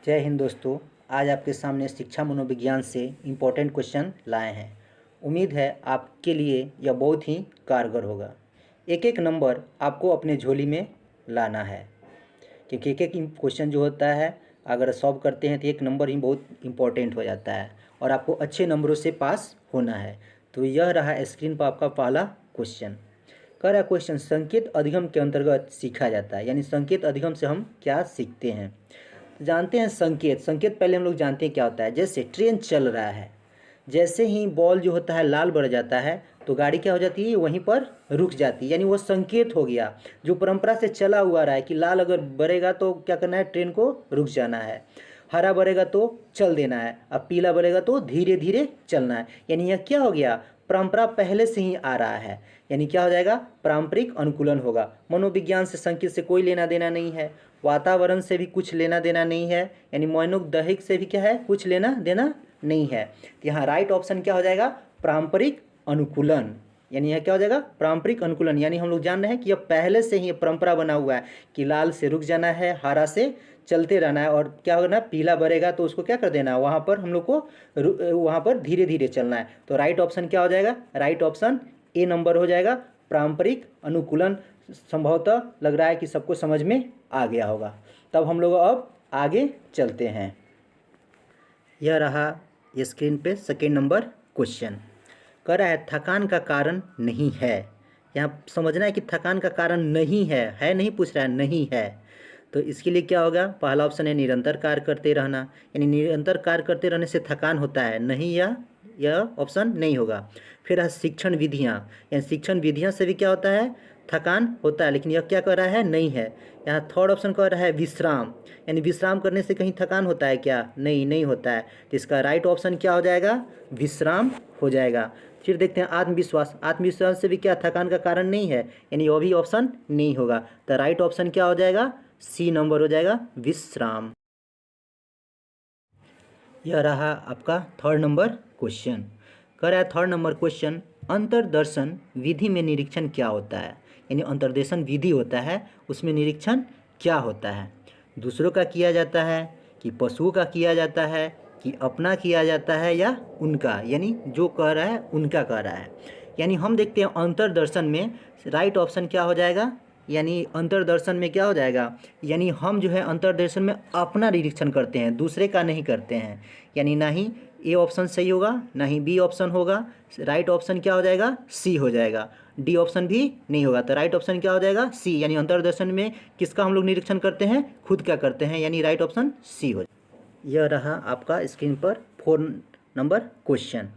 जय हिंद दोस्तों। आज आपके सामने शिक्षा मनोविज्ञान से इम्पोर्टेंट क्वेश्चन लाए हैं। उम्मीद है आपके लिए यह बहुत ही कारगर होगा। एक एक नंबर आपको अपने झोली में लाना है, क्योंकि एक एक क्वेश्चन जो होता है अगर सॉल्व करते हैं तो एक नंबर ही बहुत इम्पोर्टेंट हो जाता है और आपको अच्छे नंबरों से पास होना है। तो यह रहा स्क्रीन पर आपका पहला क्वेश्चन। कह रहा क्वेश्चन संकेत अधिगम के अंतर्गत सीखा जाता है, यानी संकेत अधिगम से हम क्या सीखते हैं। जानते हैं संकेत पहले हम लोग जानते हैं क्या होता है। जैसे ट्रेन चल रहा है, जैसे ही बॉल जो होता है लाल बढ़ जाता है तो गाड़ी क्या हो जाती है, वहीं पर रुक जाती है, यानी वो संकेत हो गया जो परंपरा से चला हुआ रहा है कि लाल अगर बढ़ेगा तो क्या करना है, ट्रेन को रुक जाना है, हरा बढ़ेगा तो चल देना है, अब पीला बढ़ेगा तो धीरे धीरे चलना है। यानी यह क्या हो गया, परंपरा पहले से ही आ रहा है, यानी क्या हो जाएगा, पारंपरिक अनुकूलन होगा। मनोविज्ञान से संकेत से कोई लेना देना नहीं है, वातावरण से भी कुछ लेना देना नहीं है, यानी मनोदैहिक से भी क्या है, कुछ लेना देना नहीं है। तो यहाँ राइट ऑप्शन क्या हो जाएगा, पारंपरिक अनुकूलन। यानी यह क्या हो जाएगा, पारंपरिक अनुकूलन। यानी हम लोग जान रहे हैं कि यह पहले से ही परंपरा बना हुआ है कि लाल से रुक जाना है, हरा से चलते रहना है, और क्या होना, पीला बढ़ेगा तो उसको क्या कर देना है, वहाँ पर हम लोग को वहाँ पर धीरे धीरे चलना है। तो राइट ऑप्शन क्या हो जाएगा, राइट ऑप्शन ए नंबर हो जाएगा, पारंपरिक अनुकूलन। संभवतः लग रहा है कि सबको समझ में आ गया होगा। तब हम लोग अब आगे चलते हैं। यह रहा स्क्रीन पे सेकेंड नंबर क्वेश्चन। कह रहा है थकान का कारण नहीं है। यहाँ समझना है कि थकान का कारण नहीं है नहीं पूछ रहा है, नहीं है। तो इसके लिए क्या होगा, पहला ऑप्शन है निरंतर कार्य करते रहना, यानी निरंतर कार्य करते रहने से थकान होता है, नहीं, यह ऑप्शन नहीं होगा। फिर है शिक्षण विधियाँ, यानी शिक्षण विधियाँ से भी क्या होता है, थकान होता है, लेकिन यह क्या कर रहा है, नहीं है। यहाँ थर्ड ऑप्शन कह रहा है विश्राम, यानी विश्राम करने से कहीं थकान होता है क्या, नहीं होता है। तो इसका राइट ऑप्शन क्या हो जाएगा, विश्राम हो जाएगा। फिर देखते हैं आत्मविश्वास से भी क्या थकान का कारण नहीं है, यानी वो भी ऑप्शन नहीं होगा। तो राइट ऑप्शन क्या हो जाएगा, सी नंबर हो जाएगा, विश्राम। यह रहा आपका थर्ड नंबर क्वेश्चन। कह रहा है थर्ड नंबर क्वेश्चन, अंतर्दर्शन विधि में निरीक्षण क्या होता है, यानी अंतर्दर्शन विधि होता है, उसमें निरीक्षण क्या होता है। दूसरों का किया जाता है कि पशुओं का किया जाता है कि अपना किया जाता है या उनका, यानी जो कह रहा है उनका कह रहा है। यानी हम देखते हैं अंतर्दर्शन में राइट ऑप्शन क्या हो जाएगा, यानी अंतर्दर्शन में क्या हो जाएगा, यानी हम जो है अंतर्दर्शन में अपना निरीक्षण करते हैं, दूसरे का नहीं करते हैं। यानी ना ही ए ऑप्शन सही होगा, ना ही बी ऑप्शन होगा। राइट ऑप्शन क्या हो जाएगा, सी हो जाएगा। डी ऑप्शन भी नहीं होगा। तो राइट ऑप्शन क्या हो जाएगा, सी, यानी अंतर्दर्शन में किसका हम लोग निरीक्षण करते हैं, खुद का करते हैं, यानी राइट ऑप्शन सी हो। यह रहा आपका स्क्रीन पर 4 नंबर क्वेश्चन।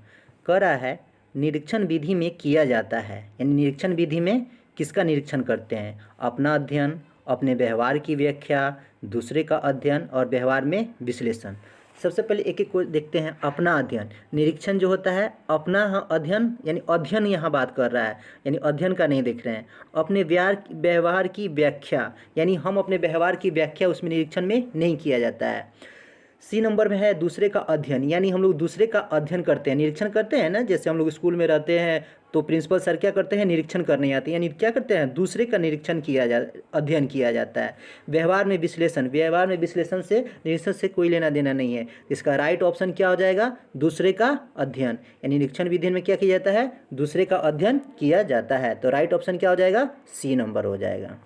कह रहा है निरीक्षण विधि में किया जाता है, यानी निरीक्षण विधि में किसका निरीक्षण करते हैं, अपना अध्ययन, अपने व्यवहार की व्याख्या, दूसरे का अध्ययन और व्यवहार में विश्लेषण। सबसे पहले एक एक को देखते हैं। अपना अध्ययन, निरीक्षण जो होता है अपना अध्ययन, यानी अध्ययन यहाँ बात कर रहा है, यानी अध्ययन का नहीं देख रहे हैं। अपने व्यवहार की व्याख्या, यानी हम अपने व्यवहार की व्याख्या उसमें निरीक्षण में नहीं किया जाता है। सी नंबर में है दूसरे का अध्ययन, यानी हम लोग दूसरे का अध्ययन करते हैं, निरीक्षण करते हैं ना। जैसे हम लोग स्कूल में रहते हैं तो प्रिंसिपल सर क्या करते हैं, निरीक्षण करने आते हैं, यानी क्या करते हैं, दूसरे का निरीक्षण अध्ययन किया जाता है। व्यवहार में विश्लेषण, व्यवहार में विश्लेषण से निरीक्षण से कोई लेना देना नहीं है। इसका राइट ऑप्शन क्या हो जाएगा, दूसरे का अध्ययन, यानी निरीक्षण विधि में क्या किया जाता है, दूसरे का अध्ययन किया जाता है। तो राइट ऑप्शन क्या हो जाएगा, सी नंबर हो जाएगा।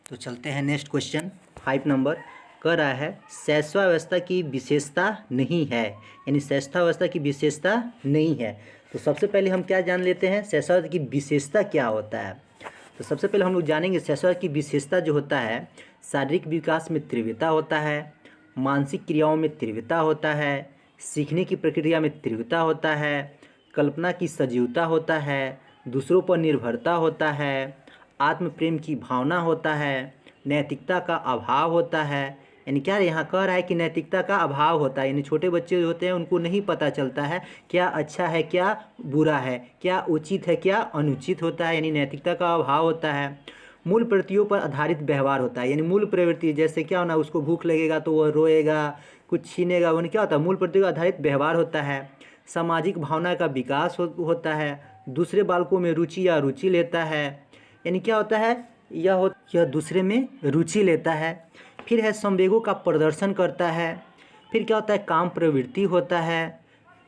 तो चलते हैं नेक्स्ट क्वेश्चन 5 नंबर। कह रहा है शैशवावस्था की विशेषता नहीं है, यानी शैशवावस्था की विशेषता नहीं है। तो सबसे पहले हम क्या जान लेते हैं, शैशवावस्था की विशेषता क्या होता है। तो सबसे पहले हम लोग जानेंगे शैशवावस्था की विशेषता जो होता है, शारीरिक विकास में तीव्रता होता है, मानसिक क्रियाओं में तीव्रता होता है, सीखने की प्रक्रिया में तीव्रता होता है, कल्पना की सजीवता होता है, दूसरों पर निर्भरता होता है, आत्म प्रेम की भावना होता है, नैतिकता का अभाव होता है। यानी क्या यहाँ कह रहा है कि नैतिकता का अभाव होता है, यानी छोटे बच्चे जो होते हैं उनको नहीं पता चलता है क्या अच्छा है क्या बुरा है, क्या उचित है क्या अनुचित होता है, यानी नैतिकता का अभाव होता है। मूल प्रवृत्तियों पर आधारित व्यवहार होता है, यानी मूल प्रवृत्ति जैसे क्या होना, उसको भूख लगेगा तो वह रोएगा, कुछ छीनेगा, वो क्या होता है, मूल प्रवृत्ति पर आधारित व्यवहार होता है। सामाजिक भावना का विकास होता है, दूसरे बालकों में रुचि या रुचि लेता है, यानी क्या होता है, यह दूसरे में रुचि लेता है। फिर है संवेगों का प्रदर्शन करता है। फिर क्या होता है, काम प्रवृत्ति होता है।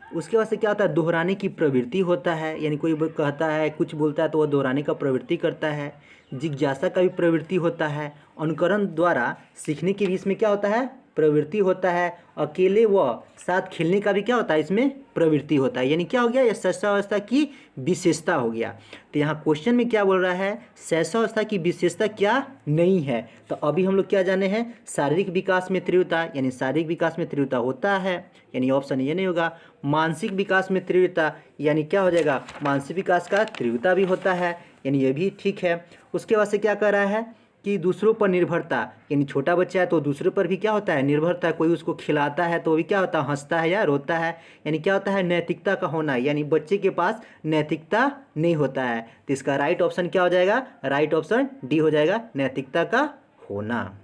उसके बाद से क्या होता है, दोहराने की प्रवृत्ति होता है, यानी कोई कहता है कुछ बोलता है तो वह दोहराने का प्रवृत्ति करता है। जिज्ञासा का भी प्रवृत्ति होता है। अनुकरण द्वारा सीखने के भी इसमें क्या होता है, प्रवृत्ति होता है। अकेले व साथ खेलने का भी क्या होता है, इसमें प्रवृत्ति होता है। यानी क्या हो गया, यह सहसावस्था की विशेषता हो गया। तो यहाँ क्वेश्चन में क्या बोल रहा है, सहसावस्था की विशेषता क्या नहीं है। तो अभी हम लोग क्या जाने हैं, शारीरिक विकास में तीव्रता, यानी शारीरिक विकास में तीव्रता होता है, यानी ऑप्शन ये नहीं होगा। मानसिक विकास में तीव्रता, यानी क्या हो जाएगा, मानसिक विकास का तीव्रता भी होता है, यानी ये भी ठीक है। उसके बाद से क्या कर रहा है कि दूसरों पर निर्भरता, यानी छोटा बच्चा है तो दूसरों पर भी क्या होता है, निर्भरता। कोई उसको खिलाता है तो भी क्या होता है, हंसता है या रोता है। यानी क्या होता है, नैतिकता का होना, यानी बच्चे के पास नैतिकता नहीं होता है। तो इसका राइट ऑप्शन क्या हो जाएगा, राइट ऑप्शन डी हो जाएगा, नैतिकता का होना।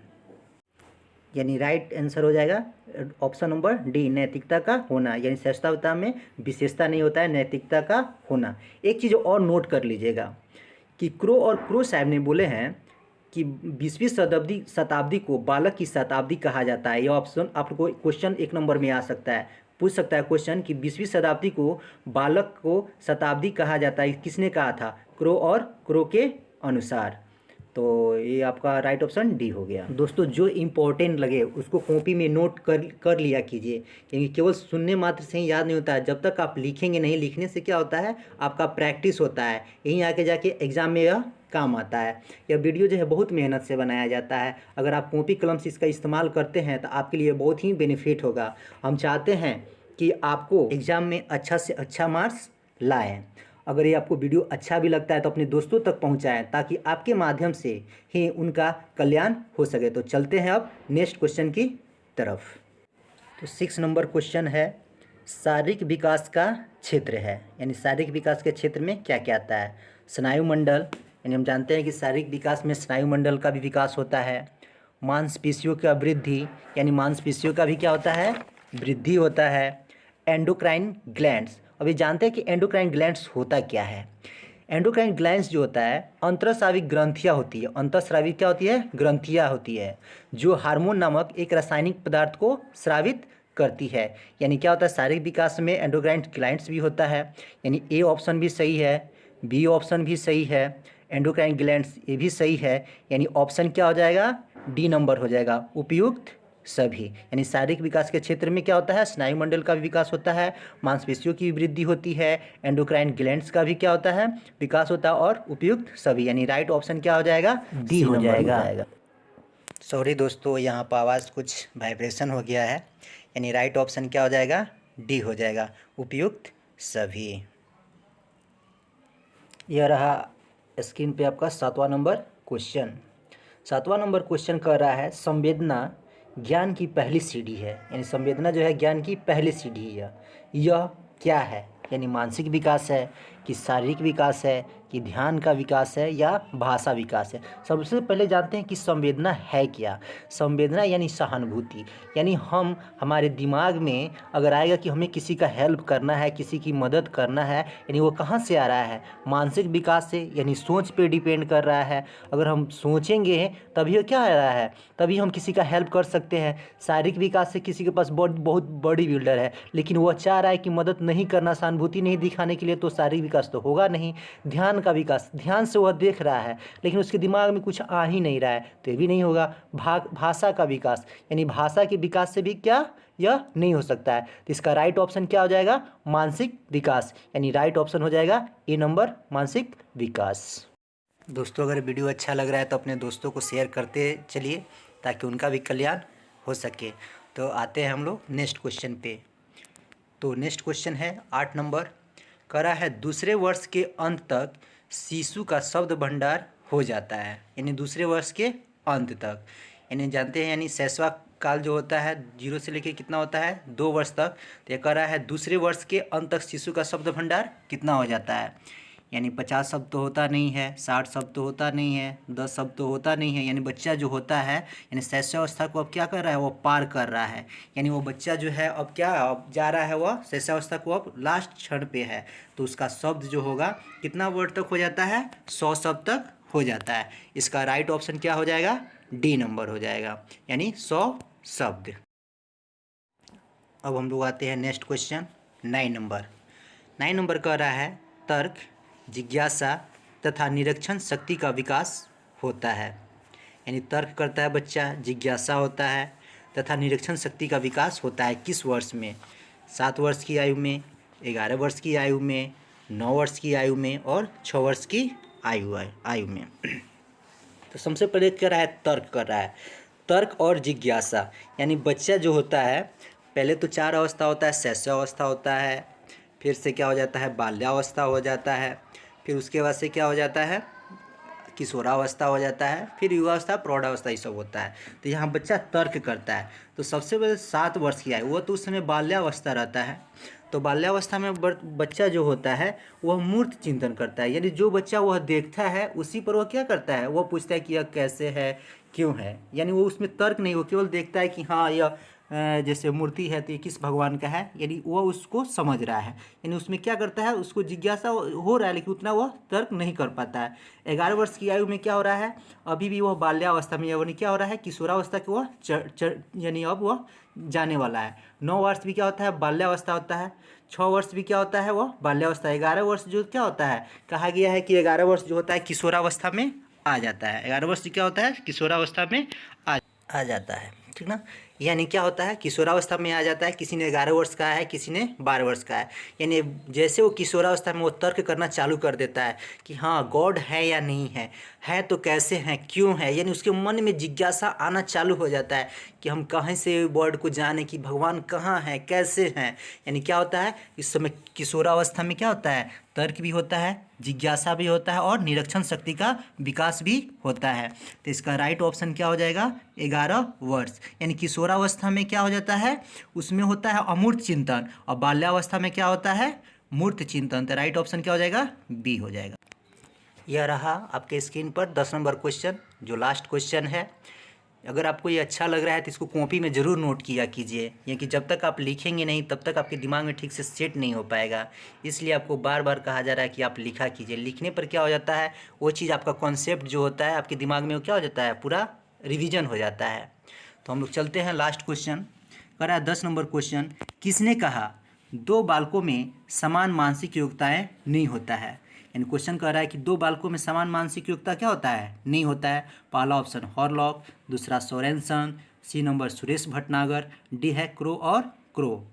यानी राइट आंसर हो जाएगा ऑप्शन नंबर डी, नैतिकता का होना। यानी सहसावस्था में विशेषता नहीं होता है, नैतिकता का होना। एक चीज़ और नोट कर लीजिएगा कि क्रो और क्रो साहब ने बोले हैं कि 20वीं शताब्दी को बालक की शताब्दी कहा जाता है। यह ऑप्शन आपको क्वेश्चन 1 नंबर में आ सकता है, पूछ सकता है क्वेश्चन कि 20वीं शताब्दी को बालक को शताब्दी कहा जाता है, किसने कहा था, क्रो और क्रो के अनुसार। तो ये आपका राइट ऑप्शन डी हो गया। दोस्तों जो इम्पोर्टेंट लगे उसको कॉपी में नोट कर लिया कीजिए, क्योंकि केवल सुनने मात्र से ही याद नहीं होता है। जब तक आप लिखेंगे नहीं, लिखने से क्या होता है, आपका प्रैक्टिस होता है, यहीं आके जाके एग्ज़ाम में यह काम आता है। यह वीडियो जो है बहुत मेहनत से बनाया जाता है। अगर आप कॉपी कलम से इसका इस्तेमाल करते हैं तो आपके लिए बहुत ही बेनिफिट होगा। हम चाहते हैं कि आपको एग्ज़ाम में अच्छा से अच्छा मार्क्स लाएँ। अगर ये आपको वीडियो अच्छा भी लगता है तो अपने दोस्तों तक पहुंचाएं, ताकि आपके माध्यम से ही उनका कल्याण हो सके। तो चलते हैं अब नेक्स्ट क्वेश्चन की तरफ। तो 6 नंबर क्वेश्चन है, शारीरिक विकास का क्षेत्र है, यानी शारीरिक विकास के क्षेत्र में क्या क्या आता है। स्नायुमंडल, यानी हम जानते हैं कि शारीरिक विकास में स्नायुमंडल का भी विकास होता है। मांसपेशियों का वृद्धि, यानी मांसपेशियों का भी क्या होता है, वृद्धि होता है। एंडोक्राइन ग्लैंड्स, अभी जानते हैं कि एंडोक्राइन ग्लैंड्स होता क्या है। एंडोक्राइन ग्लैंड्स जो होता है, अंतःस्राविक ग्रंथियाँ होती है। अंतःस्राविक क्या होती है, ग्रंथियाँ होती है, जो हार्मोन नामक एक रासायनिक पदार्थ को स्रावित करती है। यानी क्या होता है, शारीरिक विकास में एंडोक्राइन ग्लैंड्स भी होता है। यानी ए ऑप्शन भी सही है, बी ऑप्शन भी सही है, एंडोक्राइन ग्लैंड्स ये भी सही है। यानी ऑप्शन क्या हो जाएगा, डी नंबर हो जाएगा, उपयुक्त सभी। यानी शारीरिक विकास के क्षेत्र में क्या होता है, स्नायुमंडल का भी विकास होता है, मांसपेशियों की वृद्धि होती है, एंडोक्राइन ग्लैंड्स का भी क्या होता है, विकास होता है, और उपयुक्त सभी। यानी राइट ऑप्शन क्या हो जाएगा, डी हो जाएगा। सॉरी दोस्तों, यहाँ पर आवाज़ कुछ वाइब्रेशन हो गया है। यानी राइट ऑप्शन क्या हो जाएगा, डी हो जाएगा, उपयुक्त सभी। यह रहा स्क्रीन पे आपका 7वां नंबर क्वेश्चन। 7वां नंबर क्वेश्चन कह रहा है, संवेदना ज्ञान की पहली सीढ़ी है। यानी संवेदना जो है ज्ञान की पहली सीढ़ी है। यह क्या है, यानी मानसिक विकास है कि शारीरिक विकास है कि ध्यान का विकास है या भाषा विकास है। सबसे पहले जानते हैं कि संवेदना है क्या। संवेदना यानी सहानुभूति, यानी हम हमारे दिमाग में अगर आएगा कि हमें किसी का हेल्प करना है, किसी की मदद करना है, यानी वो कहाँ से आ रहा है, मानसिक विकास से, यानी सोच पे डिपेंड कर रहा है। अगर हम सोचेंगे तभी क्या आ रहा है, तभी हम किसी का हेल्प कर सकते हैं। शारीरिक विकास से, किसी के पास बहुत बॉडी बिल्डर है लेकिन वह चाह रहा है कि मदद नहीं करना, सहानुभूति नहीं दिखाने के लिए, तो शारीरिक विकास तो होगा नहीं। ध्यान का विकास, ध्यान से वह देख रहा है लेकिन उसके दिमाग में कुछ आ ही नहीं रहा है, तो ये भी नहीं होगा। भाषा का विकास, यानी भाषा के विकास से भी क्या, यह नहीं हो सकता है। तो इसका राइट ऑप्शन क्या हो जाएगा, मानसिक विकास। यानी राइट ऑप्शन हो जाएगा ए नंबर, मानसिक विकास। दोस्तों अगर वीडियो अच्छा लग रहा है तो अपने दोस्तों को शेयर करते चलिए, ताकि उनका भी कल्याण हो सके। तो आते हैं हम लोग नेक्स्ट क्वेश्चन पे। तो नेक्स्ट क्वेश्चन है 8 नंबर, करा है दूसरे वर्ष के अंत तक शिशु का शब्द भंडार हो जाता है। यानी दूसरे वर्ष के अंत तक, यानी जानते हैं, यानी शैशव काल जो होता है 0 से लेकर कितना होता है, 2 वर्ष तक। तो ये कह रहा है दूसरे वर्ष के अंत तक शिशु का शब्द भंडार कितना हो जाता है। यानी 50 शब्द तो होता नहीं है, 60 शब्द तो होता नहीं है, 10 शब्द तो होता नहीं है। यानी बच्चा जो होता है, यानी शैशवावस्था को अब क्या कर रहा है, वो पार कर रहा है। यानी वो बच्चा जो है अब क्या, अब जा रहा है, वह शैशवावस्था को अब लास्ट क्षण पे है। तो उसका शब्द जो होगा कितना वर्ड तक हो जाता है, 100 शब्द तक हो जाता है। इसका राइट ऑप्शन क्या हो जाएगा, डी नंबर हो जाएगा, यानी 100 शब्द। अब हम लोग आते हैं नेक्स्ट क्वेश्चन 9 नंबर। 9 नंबर कह रहा है तर्क, जिज्ञासा तथा निरीक्षण शक्ति का विकास होता है। यानी तर्क करता है बच्चा, जिज्ञासा होता है तथा निरीक्षण शक्ति का विकास होता है किस वर्ष में? 7 वर्ष की आयु में, 11 वर्ष की आयु में, 9 वर्ष की आयु में और 6 वर्ष की आयु में। तो सबसे पहले क्या रहा है? तर्क कर रहा है। तर्क और जिज्ञासा, यानी बच्चा जो होता है पहले तो 4 अवस्था होता है, शैशवावस्था होता है, फिर से क्या हो जाता है? बाल्यावस्था हो जाता है, फिर उसके बाद से क्या हो जाता है? किशोरावस्था हो जाता है, फिर युवावस्था, प्रौढ़ावस्था, ये सब होता है। तो यहाँ बच्चा तर्क करता है। तो सबसे पहले 7 वर्ष की आयु, वो तो उस समय बाल्यावस्था रहता है। तो बाल्यावस्था में बच्चा जो होता है वह मूर्त चिंतन करता है, यानी जो बच्चा वह देखता है उसी पर वह क्या करता है? वह पूछता है कि यह कैसे है, क्यों है। यानी वो उसमें तर्क नहीं, वो केवल देखता है कि हाँ यह जैसे मूर्ति है तो ये किस भगवान का है, यानी वह उसको समझ रहा है। यानी उसमें क्या करता है? उसको जिज्ञासा हो रहा है, लेकिन उतना वह तर्क नहीं कर पाता है। 11 वर्ष की आयु में क्या हो रहा है? अभी भी वह बाल्यावस्था में, यानी क्या हो रहा है? किशोरावस्था की वह यानी अब वह जाने वाला है। 9 वर्ष भी क्या होता है? बाल्यावस्था होता है। 6 वर्ष भी क्या होता है? वह बाल्यावस्था। 11 वर्ष जो क्या होता है? कहा गया है कि 11 वर्ष जो होता है किशोरावस्था में आ जाता है। 11 वर्ष क्या होता है? किशोरावस्था में आ जाता है, ठीक ना। यानी क्या होता है? किशोरावस्था में आ जाता है। किसी ने 11 वर्ष का है, किसी ने 12 वर्ष का है। यानी जैसे वो किशोरावस्था में वो तर्क करना चालू कर देता है कि हाँ गॉड है या नहीं है तो कैसे हैं, क्यों है। यानी उसके मन में जिज्ञासा आना चालू हो जाता है कि हम कहाँ से वर्ड को जाने कि भगवान कहाँ है, कैसे हैं। यानी क्या होता है? इस समय किशोरावस्था में क्या होता है? तर्क भी होता है, जिज्ञासा भी होता है और निरीक्षण शक्ति का विकास भी होता है। तो इसका राइट ऑप्शन क्या हो जाएगा? 11 वर्ष। यानी किशोरावस्था में क्या हो जाता है? उसमें होता है अमूर्त चिंतन, और बाल्यावस्था में क्या होता है? मूर्त चिंतन। तो राइट ऑप्शन क्या हो जाएगा? बी हो जाएगा। यह रहा आपके स्क्रीन पर 10 नंबर क्वेश्चन, जो लास्ट क्वेश्चन है। अगर आपको ये अच्छा लग रहा है तो इसको कॉपी में ज़रूर नोट किया कीजिए, क्योंकि जब तक आप लिखेंगे नहीं तब तक आपके दिमाग में ठीक से सेट नहीं हो पाएगा। इसलिए आपको बार बार कहा जा रहा है कि आप लिखा कीजिए। लिखने पर क्या हो जाता है? वो चीज़ आपका कॉन्सेप्ट जो होता है आपके दिमाग में वो क्या हो जाता है? पूरा रिविजन हो जाता है। तो हम लोग चलते हैं लास्ट क्वेश्चन। कर रहा है 10 नंबर क्वेश्चन। किसने कहा 2 बालकों में समान मानसिक योग्यताएँ नहीं होता है? यानी क्वेश्चन कह रहा है कि 2 बालकों में समान मानसिक योग्यता क्या होता है? नहीं होता है। पहला ऑप्शन हॉरलॉक, दूसरा Sorenson, C number Suresh Bhatnagar, D है क्रो और क्रो।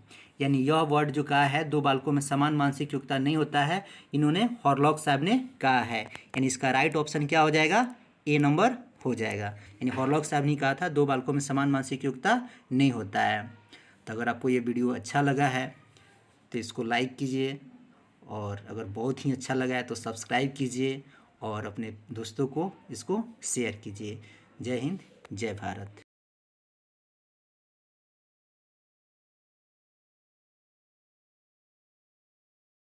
यानी यह वर्ड जो कहा है 2 बालकों में समान मानसिक योग्यता नहीं होता है, इन्होंने हॉरलॉक साहब ने कहा है। यानी इसका राइट ऑप्शन क्या हो जाएगा? ए नंबर हो जाएगा। यानी हॉरलॉक साहब ने कहा था 2 बालकों में समान मानसिक योग्यता नहीं होता है। तो अगर आपको ये वीडियो अच्छा लगा है तो इसको लाइक कीजिए, और अगर बहुत ही अच्छा लगा है तो सब्सक्राइब कीजिए और अपने दोस्तों को इसको शेयर कीजिए। जय हिंद, जय भारत।